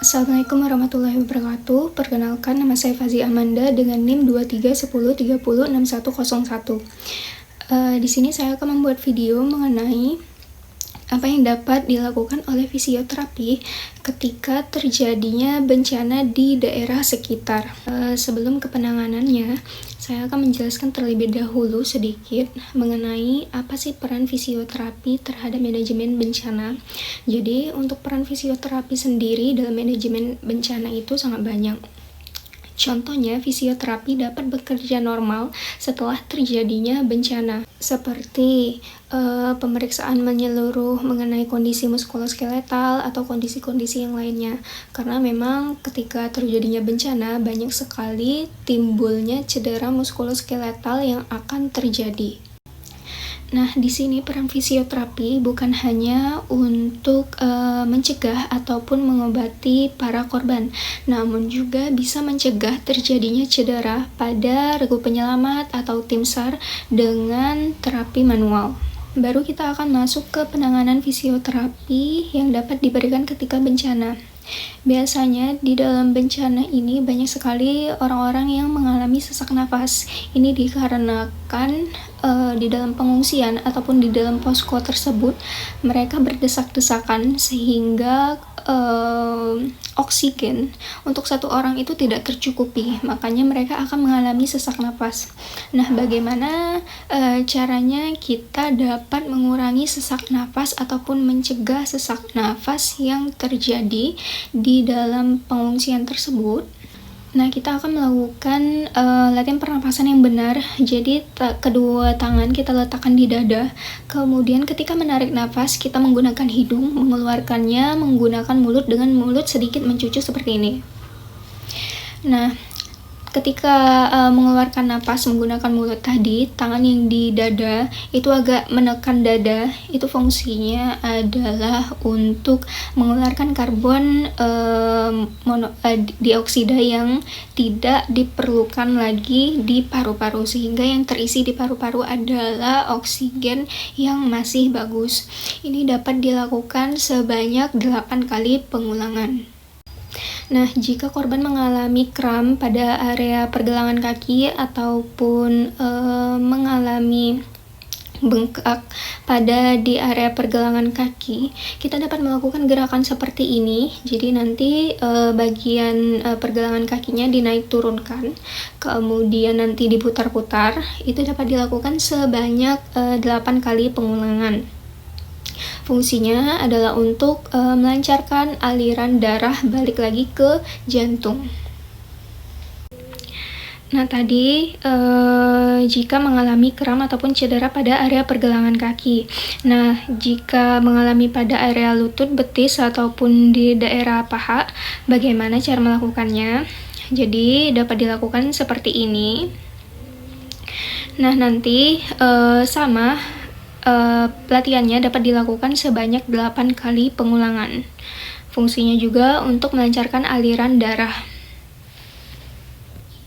Assalamualaikum warahmatullahi wabarakatuh. Perkenalkan, nama saya Fazi Amanda dengan NIM 2310306101. Di sini saya akan membuat video mengenai apa yang dapat dilakukan oleh fisioterapi ketika terjadinya bencana di daerah sekitar. Sebelum ke penanganannya, saya akan menjelaskan terlebih dahulu sedikit mengenai apa sih peran fisioterapi terhadap manajemen bencana. Jadi, untuk peran fisioterapi sendiri dalam manajemen bencana itu sangat banyak. Contohnya, fisioterapi dapat bekerja normal setelah terjadinya bencana, seperti pemeriksaan menyeluruh mengenai kondisi muskuloskeletal atau kondisi-kondisi yang lainnya. Karena memang ketika terjadinya bencana, banyak sekali timbulnya cedera muskuloskeletal yang akan terjadi. Nah, di sini peran fisioterapi bukan hanya untuk mencegah ataupun mengobati para korban, namun juga bisa mencegah terjadinya cedera pada regu penyelamat atau tim SAR dengan terapi manual. Baru kita akan masuk ke penanganan fisioterapi yang dapat diberikan ketika bencana. Biasanya di dalam bencana ini banyak sekali orang-orang yang mengalami sesak nafas. Ini dikarenakan di dalam pengungsian ataupun di dalam posko tersebut mereka berdesak-desakan sehingga oksigen untuk satu orang itu tidak tercukupi, makanya mereka akan mengalami sesak nafas. Nah, bagaimana caranya kita dapat mengurangi sesak nafas ataupun mencegah sesak nafas yang terjadi di dalam pengungsian tersebut? Nah, kita akan melakukan latihan pernapasan yang benar. Jadi, kedua tangan kita letakkan di dada. Kemudian ketika menarik nafas, kita menggunakan hidung, mengeluarkannya menggunakan mulut dengan mulut sedikit mencucu seperti ini. Nah, ketika mengeluarkan napas menggunakan mulut tadi, tangan yang di dada itu agak menekan dada. Itu fungsinya adalah untuk mengeluarkan karbon dioksida yang tidak diperlukan lagi di paru-paru, sehingga yang terisi di paru-paru adalah oksigen yang masih bagus. Ini dapat dilakukan sebanyak 8 kali pengulangan. Nah, jika korban mengalami kram pada area pergelangan kaki ataupun mengalami bengkak pada di area pergelangan kaki, kita dapat melakukan gerakan seperti ini. Jadi nanti bagian pergelangan kakinya dinaik turunkan, kemudian nanti diputar-putar. Itu dapat dilakukan sebanyak 8 kali pengulangan. Fungsinya adalah untuk melancarkan aliran darah balik lagi ke jantung. Nah, tadi jika mengalami kram ataupun cedera pada area pergelangan kaki. Nah, jika mengalami pada area lutut, betis, ataupun di daerah paha, bagaimana cara melakukannya? Jadi, dapat dilakukan seperti ini. Nah, nanti pelatihannya dapat dilakukan sebanyak 8 kali pengulangan. Fungsinya juga untuk melancarkan aliran darah.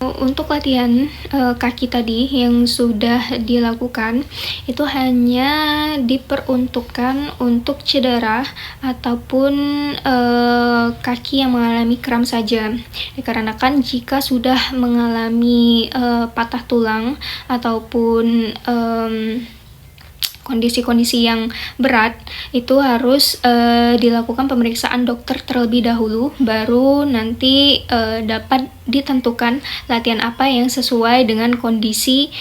Untuk latihan kaki tadi yang sudah dilakukan, itu hanya diperuntukkan untuk cedera ataupun kaki yang mengalami kram saja. Dikarenakan jika sudah mengalami patah tulang ataupun kondisi-kondisi yang berat, itu harus dilakukan pemeriksaan dokter terlebih dahulu, baru nanti dapat ditentukan latihan apa yang sesuai dengan kondisi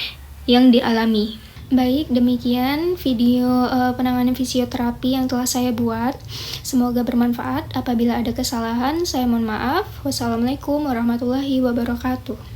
yang dialami. Baik, demikian video penanganan fisioterapi yang telah saya buat. Semoga bermanfaat. Apabila ada kesalahan, saya mohon maaf. Wassalamualaikum warahmatullahi wabarakatuh.